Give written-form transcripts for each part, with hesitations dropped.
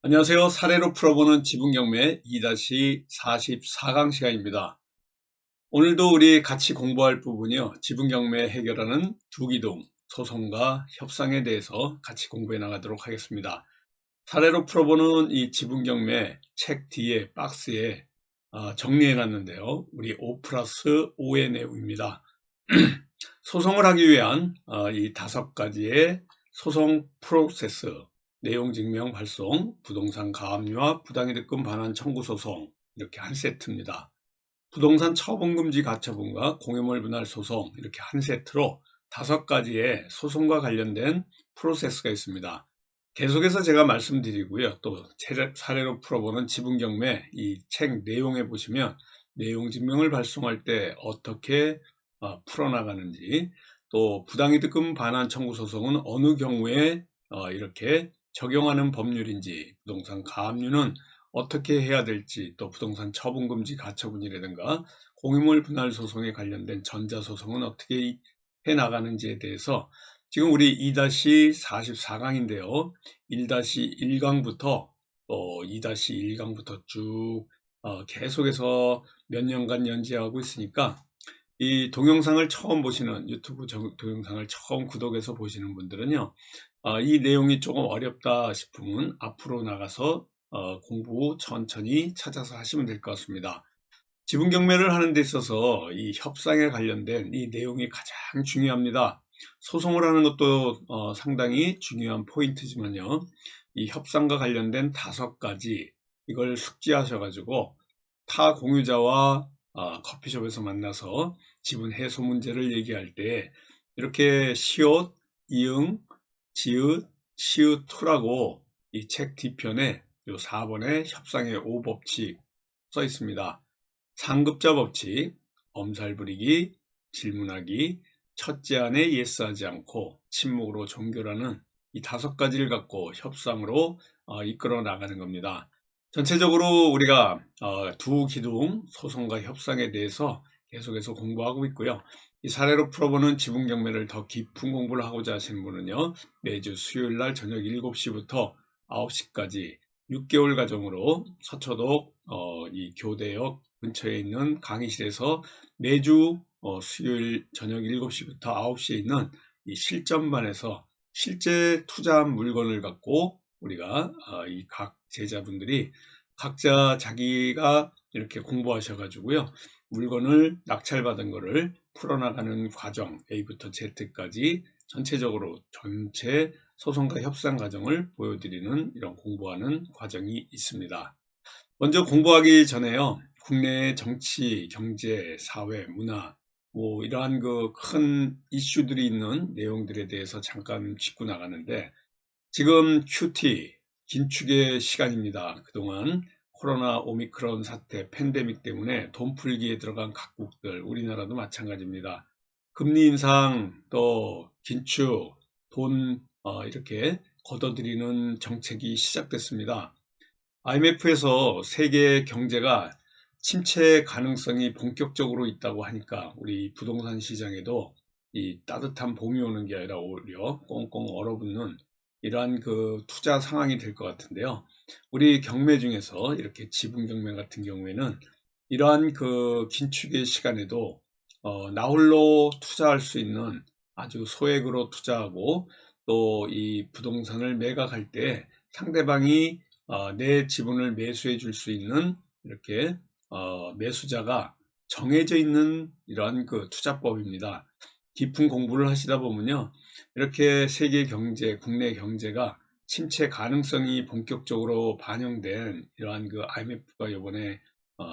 안녕하세요. 사례로 풀어보는 지분경매 2-44강 시간입니다. 오늘도 우리 같이 공부할 부분이요. 지분경매 해결하는 두기둥, 소송과 협상에 대해서 같이 공부해 나가도록 하겠습니다. 사례로 풀어보는 이 지분경매 책 뒤에 박스에 정리해 놨는데요. 우리 5+5의 내용입니다. 소송을 하기 위한 이 5가지의 소송 프로세스, 내용 증명 발송, 부동산 가압류와 부당이득금 반환 청구 소송, 이렇게 한 세트입니다. 부동산 처분금지 가처분과 공유물 분할 소송, 이렇게 한 세트로 5가지의 소송과 관련된 프로세스가 있습니다. 계속해서 제가 말씀드리고요. 또 사례로 풀어보는 지분경매 이 책 내용에 보시면 내용 증명을 발송할 때 어떻게 풀어나가는지, 또 부당이득금 반환 청구 소송은 어느 경우에 이렇게 적용하는 법률인지, 부동산 가압류는 어떻게 해야 될지, 또 부동산 처분금지 가처분이라든가 공유물 분할 소송에 관련된 전자소송은 어떻게 해나가는지에 대해서 지금 우리 2-44강인데요. 1-1강부터 또 2-1강부터 쭉 계속해서 몇 년간 연재하고 있으니까 이 동영상을 처음 보시는, 유튜브 동영상을 처음 구독해서 보시는 분들은요, 이 내용이 조금 어렵다 싶으면 앞으로 나가서 공부 천천히 찾아서 하시면 될 것 같습니다. 지분경매를 하는 데 있어서 이 협상에 관련된 이 내용이 가장 중요합니다. 소송을 하는 것도 상당히 중요한 포인트지만요, 이 협상과 관련된 5가지, 이걸 숙지하셔가지고 타 공유자와 커피숍에서 만나서 지분 해소 문제를 얘기할 때 이렇게 시옷, 이응, 지읒, 시읒2라고 이 책 뒤편에 요 4번에 협상의 5법칙 써 있습니다. 상급자 법칙, 엄살 부리기, 질문하기, 첫째 안에 예스하지 않고 침묵으로 종결하는 이 5가지를 갖고 협상으로 이끌어 나가는 겁니다. 전체적으로 우리가 두기둥, 소송과 협상에 대해서 계속해서 공부하고 있고요. 이 사례로 풀어보는 지분경매를 더 깊은 공부를 하고자 하시는 분은요, 매주 수요일날 저녁 7시부터 9시까지 6개월 과정으로 서초동 이 교대역 근처에 있는 강의실에서 매주 수요일 저녁 7시부터 9시에 있는 이 실전반에서 실제 투자한 물건을 갖고 우리가 이 각 제자분들이 각자 자기가 이렇게 공부하셔가지고요, 물건을 낙찰받은 거를 풀어나가는 과정, A부터 Z까지 전체적으로 전체 소송과 협상 과정을 보여드리는 이런 공부하는 과정이 있습니다. 먼저 공부하기 전에요, 국내 정치, 경제, 사회, 문화, 뭐 이러한 그 큰 이슈들이 있는 내용들에 대해서 잠깐 짚고 나가는데, 지금 큐티, 긴축의 시간입니다. 그동안 코로나 오미크론 사태, 팬데믹 때문에 돈 풀기에 들어간 각국들, 우리나라도 마찬가지입니다. 금리 인상, 또 긴축, 돈 이렇게 걷어들이는 정책이 시작됐습니다. IMF에서 세계 경제가 침체 가능성이 본격적으로 있다고 하니까 우리 부동산 시장에도 이 따뜻한 봄이 오는 게 아니라 오히려 꽁꽁 얼어붙는 이러한 그 투자 상황이 될 것 같은데요. 우리 경매 중에서 이렇게 지분 경매 같은 경우에는 이러한 그 긴축의 시간에도 나홀로 투자할 수 있는, 아주 소액으로 투자하고 또 이 부동산을 매각할 때 상대방이 내 지분을 매수해 줄 수 있는 이렇게 매수자가 정해져 있는 이러한 그 투자법입니다. 깊은 공부를 하시다 보면요, 이렇게 세계 경제, 국내 경제가 침체 가능성이 본격적으로 반영된 이러한 그 IMF가 이번에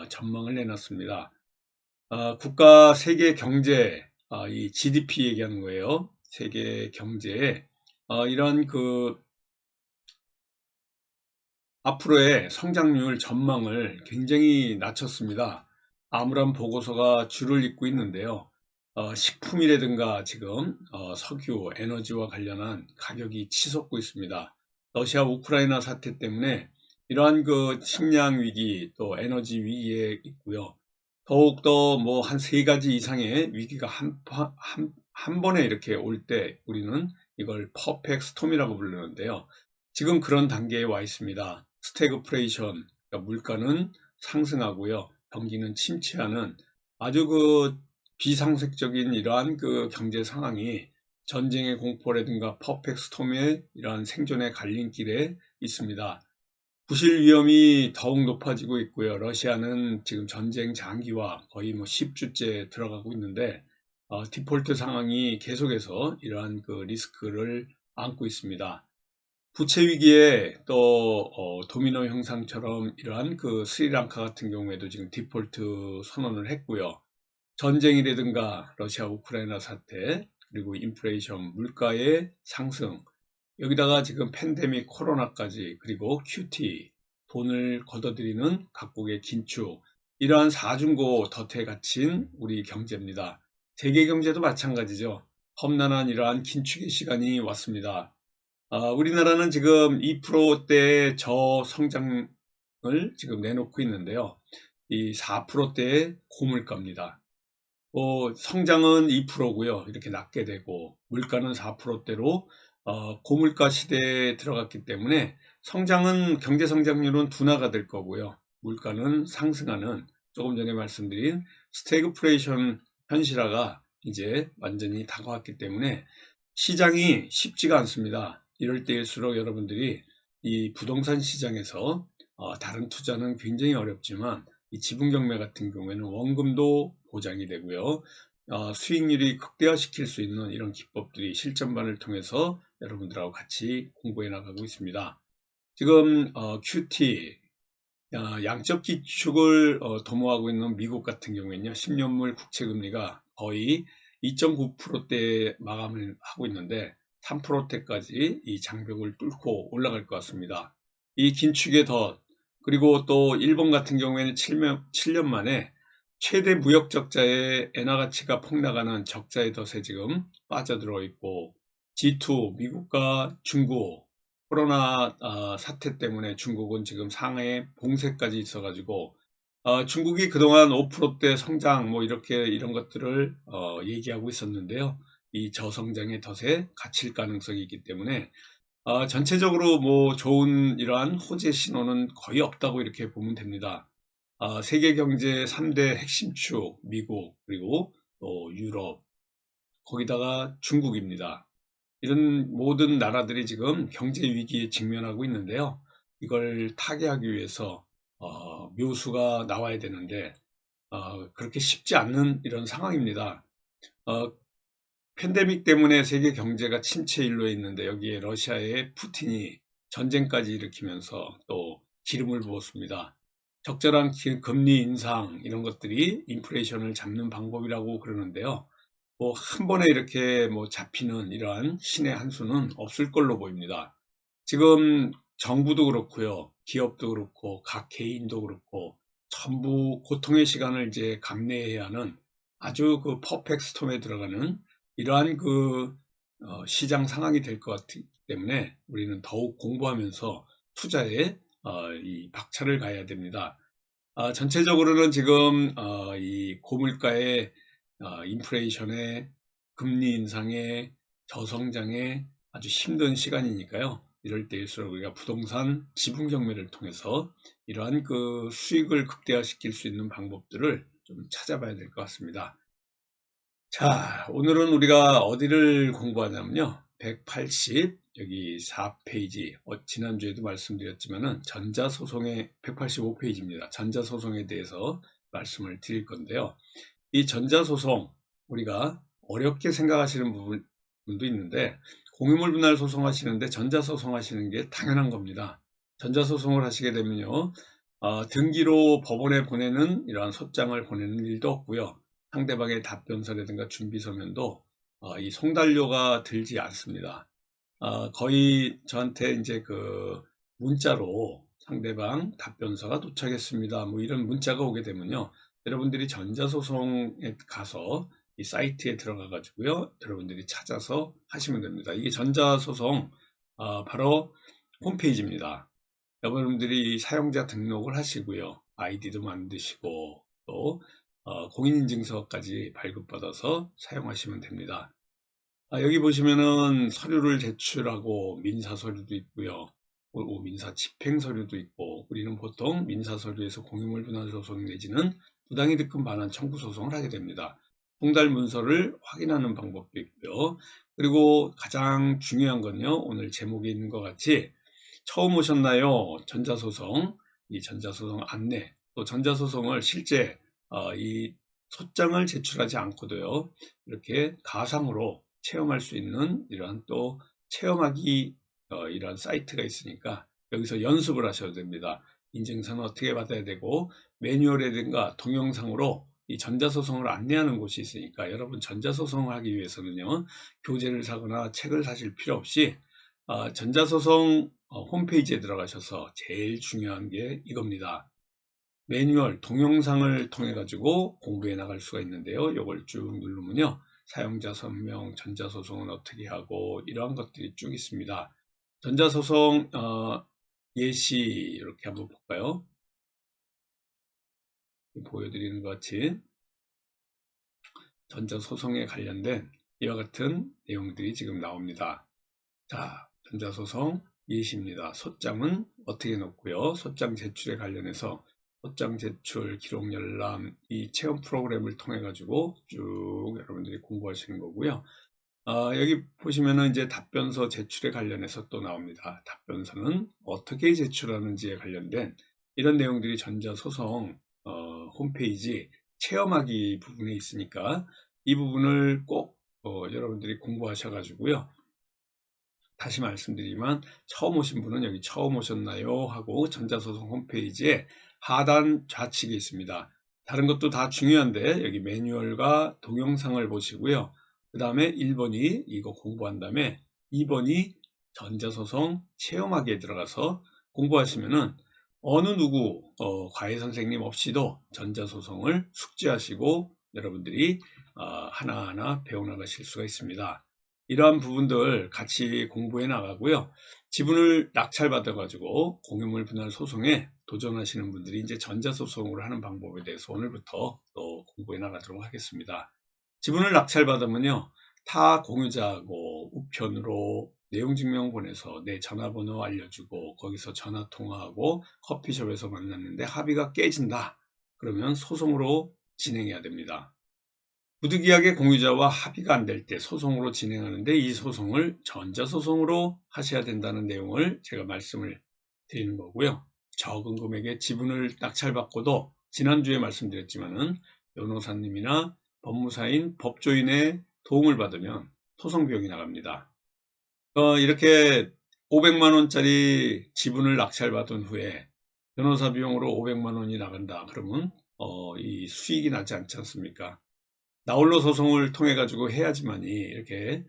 전망을 내놨습니다. 국가 세계 경제, 이 GDP 얘기하는 거예요. 세계 경제에 이런 그 앞으로의 성장률 전망을 굉장히 낮췄습니다. 아무런 보고서가 줄을 잇고 있는데요. 식품이라든가 지금 석유, 에너지와 관련한 가격이 치솟고 있습니다. 러시아 우크라이나 사태 때문에 이러한 그 식량 위기, 또 에너지 위기에 있고요. 더욱더 뭐 한 3가지 이상의 위기가 한 번에 이렇게 올 때 우리는 이걸 퍼펙트 스톰이라고 부르는데요. 지금 그런 단계에 와 있습니다. 스태그플레이션, 그러니까 물가는 상승하고요. 경기는 침체하는 아주 그 비상식적인 이러한 그 경제 상황이 전쟁의 공포라든가 퍼펙트 스톰의 이러한 생존의 갈림길에 있습니다. 부실 위험이 더욱 높아지고 있고요. 러시아는 지금 전쟁 장기화 거의 뭐 10주째 들어가고 있는데 디폴트 상황이 계속해서 이러한 그 리스크를 안고 있습니다. 부채 위기에 또 도미노 형상처럼 이러한 그 스리랑카 같은 경우에도 지금 디폴트 선언을 했고요. 전쟁이라든가 러시아 우크라이나 사태, 그리고 인플레이션, 물가의 상승, 여기다가 지금 팬데믹 코로나까지, 그리고 QT, 돈을 걷어들이는 각국의 긴축, 이러한 사중고 덫에 갇힌 우리 경제입니다. 세계 경제도 마찬가지죠. 험난한 이러한 긴축의 시간이 왔습니다. 우리나라는 지금 2%대의 저성장을 지금 내놓고 있는데요. 이 4%대의 고물가입니다. 성장은 2%고요. 이렇게 낮게 되고 물가는 4%대로 고물가 시대에 들어갔기 때문에 성장은 경제 성장률은 둔화가 될 거고요. 물가는 상승하는 조금 전에 말씀드린 스태그플레이션 현실화가 이제 완전히 다가왔기 때문에 시장이 쉽지가 않습니다. 이럴 때일수록 여러분들이 이 부동산 시장에서 다른 투자는 굉장히 어렵지만 이 지분 경매 같은 경우에는 원금도 보장이 되고요. 수익률이 극대화시킬 수 있는 이런 기법들이 실전반을 통해서 여러분들하고 같이 공부해 나가고 있습니다. 지금 QT, 양적 기축을 도모하고 있는 미국 같은 경우에는요, 10년물 국채금리가 거의 2.9%대에 마감을 하고 있는데 3%대까지 이 장벽을 뚫고 올라갈 것 같습니다. 이 긴축의 덫, 그리고 또 일본 같은 경우에는 7년 만에 최대 무역 적자에 엔화 가치가 폭락하는 적자의 덫에 지금 빠져들어 있고, G2, 미국과 중국, 코로나 사태 때문에 중국은 지금 상해 봉쇄까지 있어가지고 중국이 그동안 5%대 성장 뭐 이렇게 이런 것들을 얘기하고 있었는데요. 이 저성장의 덫에 갇힐 가능성이 있기 때문에 전체적으로 뭐 좋은 이러한 호재 신호는 거의 없다고 이렇게 보면 됩니다. 세계 경제 3대 핵심 축, 미국, 그리고 또 유럽, 거기다가 중국입니다. 이런 모든 나라들이 지금 경제 위기에 직면하고 있는데요. 이걸 타개하기 위해서 묘수가 나와야 되는데 그렇게 쉽지 않는 이런 상황입니다. 어, 팬데믹 때문에 세계 경제가 침체 일로에 있는데 여기에 러시아의 푸틴이 전쟁까지 일으키면서 또 기름을 부었습니다. 적절한 금리 인상 이런 것들이 인플레이션을 잡는 방법이라고 그러는데요. 뭐 한 번에 이렇게 뭐 잡히는 이러한 신의 한 수는 없을 걸로 보입니다. 지금 정부도 그렇고요, 기업도 그렇고, 각 개인도 그렇고, 전부 고통의 시간을 이제 감내해야 하는 아주 그 퍼펙트 스톰에 들어가는 이러한 그 시장 상황이 될 것 같기 때문에 우리는 더욱 공부하면서 투자에 이 박차를 가해야 됩니다. 전체적으로는 지금 이 고물가의 인플레이션의 금리 인상의 저성장의 아주 힘든 시간이니까요. 이럴 때일수록 우리가 부동산 지분 경매를 통해서 이러한 그 수익을 극대화시킬 수 있는 방법들을 좀 찾아봐야 될 것 같습니다. 자, 오늘은 우리가 어디를 공부하냐면요. 180, 여기 4페이지, 지난주에도 말씀드렸지만은 전자소송의 185페이지입니다. 전자소송에 대해서 말씀을 드릴 건데요. 이 전자소송, 우리가 어렵게 생각하시는 부분도 있는데, 공유물 분할 소송하시는데 전자소송 하시는 게 당연한 겁니다. 전자소송을 하시게 되면요, 등기로 법원에 보내는 이러한 소장을 보내는 일도 없고요. 상대방의 답변서라든가 준비서면도 이 송달료가 들지 않습니다. 거의 저한테 이제 그 문자로 상대방 답변서가 도착했습니다. 뭐 이런 문자가 오게 되면요. 여러분들이 전자소송에 가서 이 사이트에 들어가 가지고요. 여러분들이 찾아서 하시면 됩니다. 이게 전자소송 바로 홈페이지입니다. 여러분들이 사용자 등록을 하시고요. 아이디도 만드시고 또 공인인증서까지 발급받아서 사용하시면 됩니다. 여기 보시면은 서류를 제출하고 민사 서류도 있고요. 민사 집행 서류도 있고, 우리는 보통 민사 서류에서 공유물 분할 소송 내지는 부당이득금 반환 청구 소송을 하게 됩니다. 송달 문서를 확인하는 방법도 있고요. 그리고 가장 중요한 건요, 오늘 제목에 있는 것 같이 처음 오셨나요? 전자소송, 이 전자소송 안내, 또 전자소송을 실제 이 소장을 제출하지 않고도요, 이렇게 가상으로 체험할 수 있는 이러한 또 체험하기 이런 사이트가 있으니까 여기서 연습을 하셔도 됩니다. 인증서는 어떻게 받아야 되고, 매뉴얼이든가 동영상으로 이 전자소송을 안내하는 곳이 있으니까 여러분 전자소송을 하기 위해서는요, 교재를 사거나 책을 사실 필요 없이 전자소송 홈페이지에 들어가셔서 제일 중요한 게 이겁니다. 매뉴얼 동영상을 통해 가지고 공부해 나갈 수가 있는데요. 이걸 쭉 누르면요, 사용자 설명, 전자소송은 어떻게 하고 이러한 것들이 쭉 있습니다. 전자소송 예시 이렇게 한번 볼까요? 보여드리는 것 같이 전자소송에 관련된 이와 같은 내용들이 지금 나옵니다. 자, 전자소송 예시입니다. 소장은 어떻게 넣고요, 소장 제출에 관련해서 소장 제출, 기록 열람, 이 체험 프로그램을 통해 가지고 쭉 여러분들이 공부하시는 거고요. 여기 보시면은 이제 답변서 제출에 관련해서 또 나옵니다. 답변서는 어떻게 제출하는지에 관련된 이런 내용들이 전자소송 홈페이지 체험하기 부분에 있으니까 이 부분을 꼭 여러분들이 공부하셔가지고요. 다시 말씀드리면 처음 오신 분은 여기 처음 오셨나요? 하고 전자소송 홈페이지에 하단 좌측에 있습니다. 다른 것도 다 중요한데 여기 매뉴얼과 동영상을 보시고요. 그 다음에 1번이 이거 공부한 다음에 2번이 전자소송 체험하기에 들어가서 공부하시면은 어느 누구 과외 선생님 없이도 전자소송을 숙지하시고 여러분들이 하나하나 배워나가실 수가 있습니다. 이러한 부분들 같이 공부해 나가고요. 지분을 낙찰받아 가지고 공유물 분할 소송에 도전하시는 분들이 이제 전자소송으로 하는 방법에 대해서 오늘부터 또 공부해 나가도록 하겠습니다. 지분을 낙찰받으면요, 타 공유자하고 우편으로 내용증명 보내서 내 전화번호 알려주고 거기서 전화 통화하고 커피숍에서 만났는데 합의가 깨진다. 그러면 소송으로 진행해야 됩니다. 부득이하게 공유자와 합의가 안 될 때 소송으로 진행하는데 이 소송을 전자소송으로 하셔야 된다는 내용을 제가 말씀을 드리는 거고요. 적은 금액의 지분을 낙찰받고도 지난주에 말씀드렸지만은 변호사님이나 법무사인, 법조인의 도움을 받으면 소송 비용이 나갑니다. 이렇게 500만 원짜리 지분을 낙찰받은 후에 변호사 비용으로 500만 원이 나간다. 그러면 이 수익이 나지 않지 않습니까? 나홀로 소송을 통해 가지고 해야지만이 이렇게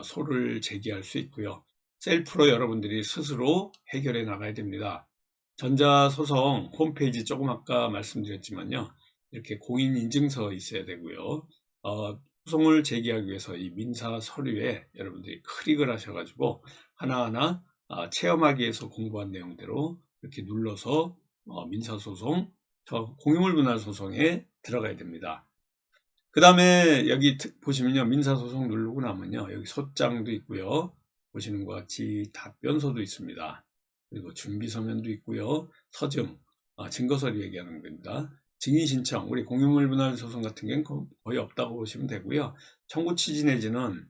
소를 제기할 수 있고요. 셀프로 여러분들이 스스로 해결해 나가야 됩니다. 전자소송 홈페이지 조금 아까 말씀드렸지만요, 이렇게 공인인증서 있어야 되고요. 소송을 제기하기 위해서 이 민사 서류에 여러분들이 클릭을 하셔가지고 하나하나 체험하기 위해서 공부한 내용대로 이렇게 눌러서 민사소송, 공유물 분할 소송에 들어가야 됩니다. 그 다음에 여기 보시면요, 민사소송 누르고 나면요, 여기 소장도 있고요, 보시는 것 같이 답변서도 있습니다. 그리고 준비서면도 있고요, 서증, 증거서류 얘기하는 겁니다. 증인신청, 우리 공유물 분할 소송 같은 경우는 거의 없다고 보시면 되고요. 청구 취지 내지는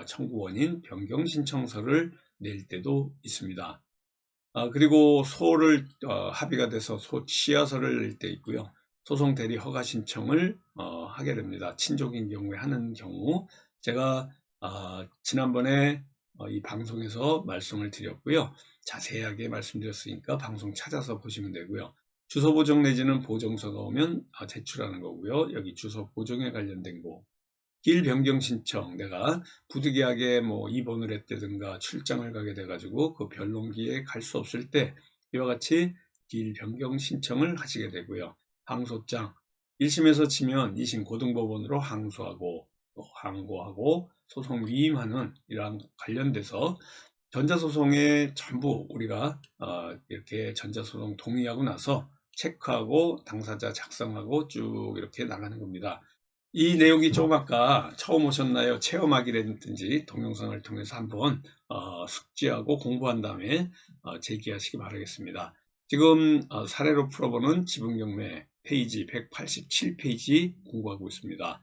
청구 원인 변경 신청서를 낼 때도 있습니다. 그리고 소를 합의가 돼서 소 취하서를 낼 때 있고요. 소송 대리 허가 신청을 하게 됩니다. 친족인 경우에 하는 경우 제가 지난번에 이 방송에서 말씀을 드렸고요. 자세하게 말씀드렸으니까 방송 찾아서 보시면 되고요. 주소 보정 내지는 보정서가 오면 제출하는 거고요. 여기 주소 보정에 관련된 거, 길 변경 신청, 내가 부득이하게 뭐 입원을 했다든가 출장을 가게 돼가지고 그 변론기에 갈 수 없을 때 이와 같이 길 변경 신청을 하시게 되고요. 항소장, 1심에서 치면 2심 고등법원으로 항소하고 또 항고하고 소송 위임하는 이러한 관련돼서 전자소송에 전부 우리가 이렇게 전자소송 동의하고 나서 체크하고 당사자 작성하고 쭉 이렇게 나가는 겁니다. 이 내용이 좀 아까 처음 오셨나요? 체험하기라든지 동영상을 통해서 한번 숙지하고 공부한 다음에 제기하시기 바라겠습니다. 지금 사례로 풀어보는 지분경매 페이지 187페이지 공부하고 있습니다.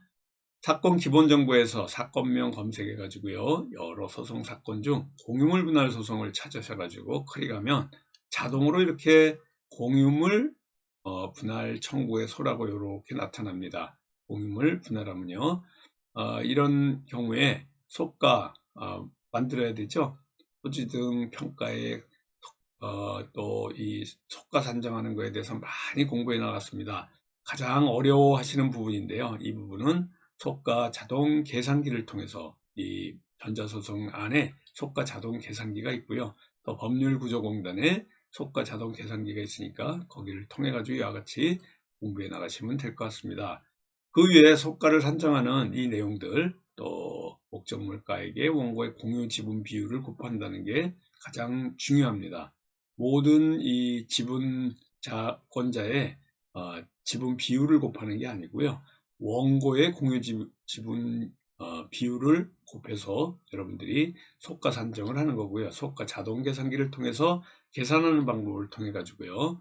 사건 기본 정보에서 사건명 검색해 가지고요, 여러 소송 사건 중 공유물 분할 소송을 찾으셔 가지고 클릭하면 자동으로 이렇게 공유물 분할 청구의 소라고 이렇게 나타납니다. 공유물 분할하면요, 이런 경우에 소가 만들어야 되죠. 토지 등 평가에 또 이 소가 산정하는 거에 대해서 많이 공부해 나갔습니다. 가장 어려워하시는 부분인데요. 이 부분은 소가 자동 계산기를 통해서 이 전자소송 안에 소가 자동 계산기가 있고요. 또 법률구조공단에 소가 자동 계산기가 있으니까 거기를 통해 가지고 이와 같이 공부해 나가시면 될 것 같습니다. 그 위에 소가를 산정하는 이 내용들, 또 목적물가액의 원고의 공유 지분 비율을 곱한다는 게 가장 중요합니다. 모든 이 지분권자의 지분 비율을 곱하는 게 아니고요, 원고의 공유 지분 비율을 곱해서 여러분들이 소가 산정을 하는 거고요. 소가 자동 계산기를 통해서 계산하는 방법을 통해 가지고요,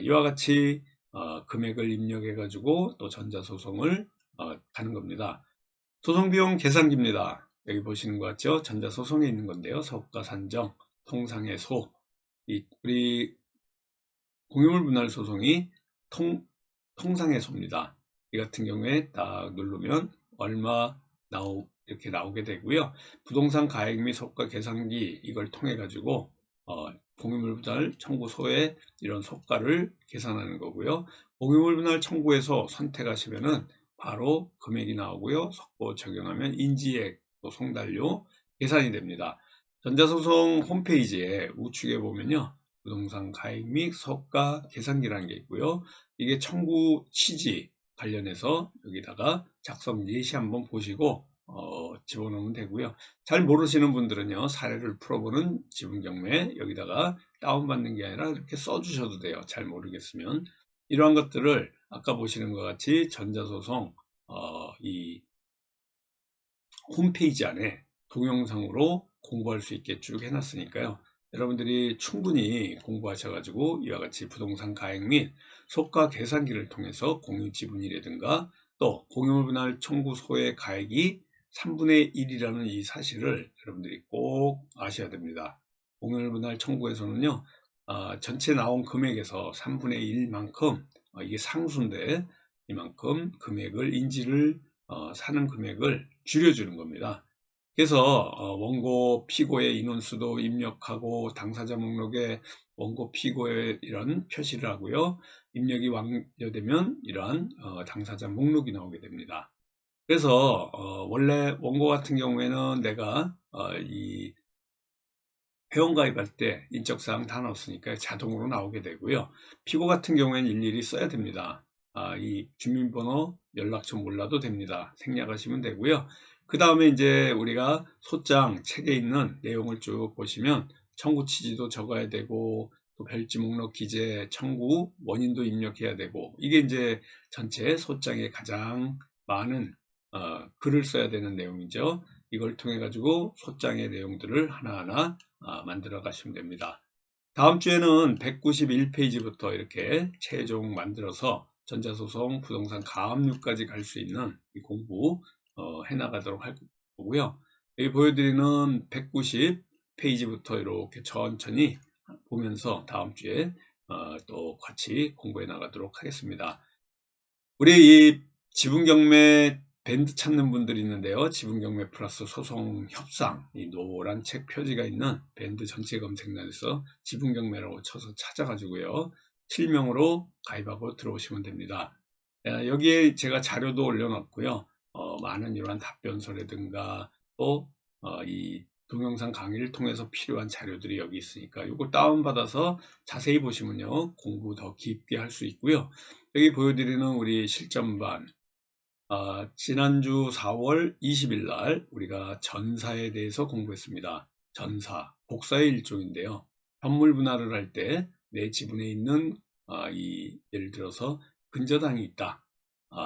이와 같이 금액을 입력해 가지고 또 전자소송을 가는 겁니다. 소송비용 계산기입니다. 여기 보시는 것 같죠? 전자소송에 있는 건데요. 소가 산정, 통상의 소, 우리 공유물 분할 소송이 통상의 소입니다. 이 같은 경우에 딱 누르면 얼마 이렇게 나오게 되고요. 부동산 가액 및 소가 계산기 이걸 통해 가지고 공유물 분할 청구소에 이런 소가를 계산하는 거고요. 공유물 분할 청구에서 선택하시면은 바로 금액이 나오고요. 속보 적용하면 인지액, 또 송달료 계산이 됩니다. 전자소송 홈페이지에 우측에 보면요, 부동산 가액 및 소가 계산기라는 게 있고요. 이게 청구 취지 관련해서 여기다가 작성 예시 한번 보시고 집어넣으면 되고요. 잘 모르시는 분들은요, 사례를 풀어보는 지분경매 여기다가 다운받는 게 아니라 이렇게 써주셔도 돼요. 잘 모르겠으면. 이러한 것들을 아까 보시는 것 같이 전자소송 이 홈페이지 안에 동영상으로 공부할 수 있게 쭉 해놨으니까요. 여러분들이 충분히 공부하셔가지고 이와 같이 부동산 가액 및 소가 계산기를 통해서 공유 지분이라든가 또 공유물 분할 청구소의 가액이 3분의 1이라는 이 사실을 여러분들이 꼭 아셔야 됩니다. 공유물 분할 청구에서는요, 전체 나온 금액에서 3분의 1만큼 이게 상수인데 이만큼 금액을 인지를 사는 금액을 줄여주는 겁니다. 그래서 원고 피고의 인원수도 입력하고 당사자 목록에 원고 피고의 이런 표시를 하고요. 입력이 완료되면 이러한 당사자 목록이 나오게 됩니다. 그래서 원래 원고 같은 경우에는 내가 이 회원가입할 때 인적사항 다 넣었으니까 자동으로 나오게 되고요. 피고 같은 경우에는 일일이 써야 됩니다. 이 주민번호, 연락처 몰라도 됩니다. 생략하시면 되고요. 그 다음에 이제 우리가 소장 책에 있는 내용을 쭉 보시면 청구 취지도 적어야 되고 또 별지 목록 기재, 청구 원인도 입력해야 되고, 이게 이제 전체 소장에 가장 많은 글을 써야 되는 내용이죠. 이걸 통해 가지고 소장의 내용들을 하나하나 만들어 가시면 됩니다. 다음 주에는 191페이지부터 이렇게 최종 만들어서 전자소송, 부동산 가압류까지 갈 수 있는 이 공부 해나가도록 할 거고요. 여기 보여드리는 190페이지부터 이렇게 천천히 보면서 다음 주에 또 같이 공부해 나가도록 하겠습니다. 우리 이 지분경매 밴드 찾는 분들이 있는데요. 지분경매 플러스 소송 협상, 이 노란 책 표지가 있는 밴드 전체 검색란에서 지분경매라고 쳐서 찾아가지고요, 실명으로 가입하고 들어오시면 됩니다. 여기에 제가 자료도 올려놨고요. 많은 이러한 답변서라든가 또 이 동영상 강의를 통해서 필요한 자료들이 여기 있으니까 이거 다운받아서 자세히 보시면요, 공부 더 깊게 할 수 있고요. 여기 보여드리는 우리 실전반, 지난주 4월 20일 날 우리가 전사에 대해서 공부했습니다. 전사, 복사의 일종인데요. 현물 분할을 할 때 내 지분에 있는 예를 들어서 근저당이 있다.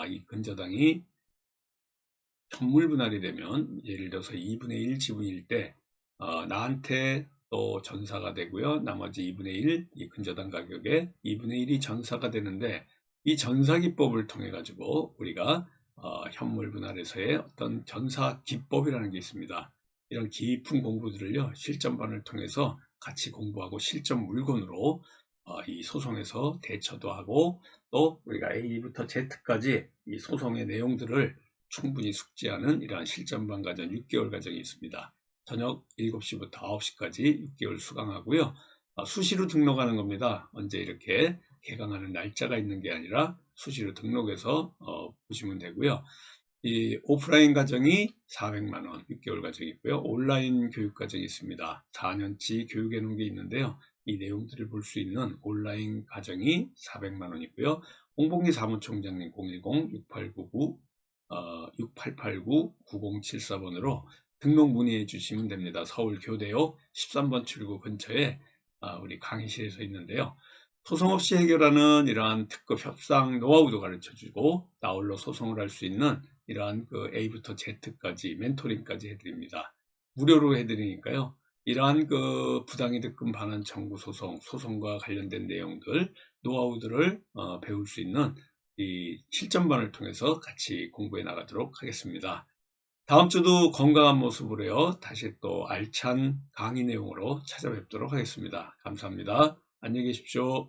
이 근저당이 현물 분할이 되면 예를 들어서 2분의 1 지분일 때 나한테 또 전사가 되고요. 나머지 2분의 1 이 근저당 가격에 2분의 1이 전사가 되는데 이 전사 기법을 통해 가지고 우리가 현물 분할에서의 어떤 전사 기법이라는 게 있습니다. 이런 깊은 공부들을요 실전반을 통해서 같이 공부하고 실전 물건으로 이 소송에서 대처도 하고 또 우리가 A부터 Z까지 이 소송의 내용들을 충분히 숙지하는 이러한 실전반 과정 6개월 과정이 있습니다. 저녁 7시부터 9시까지 6개월 수강하고요. 수시로 등록하는 겁니다. 언제 이렇게 개강하는 날짜가 있는 게 아니라 수시로 등록해서 보시면 되고요. 이 오프라인 과정이 400만 원 6개월 과정이 있고요. 온라인 교육 과정이 있습니다. 4년치 교육해 놓은 게 있는데요. 이 내용들을 볼 수 있는 온라인 과정이 400만 원이고요. 홍봉기 사무총장님 010-6899 6889-9074번으로 등록 문의해 주시면 됩니다. 서울 교대역 13번 출구 근처에 우리 강의실에서 있는데요. 소송 없이 해결하는 이러한 특급 협상 노하우도 가르쳐주고 나홀로 소송을 할 수 있는 이러한 그 A부터 Z까지 멘토링까지 해드립니다. 무료로 해드리니까요. 이러한 그 부당이득금 반환 청구 소송, 소송과 관련된 내용들, 노하우들을 배울 수 있는 이 실전반을 통해서 같이 공부해 나가도록 하겠습니다. 다음 주도 건강한 모습으로요. 다시 또 알찬 강의 내용으로 찾아뵙도록 하겠습니다. 감사합니다. 안녕히 계십시오.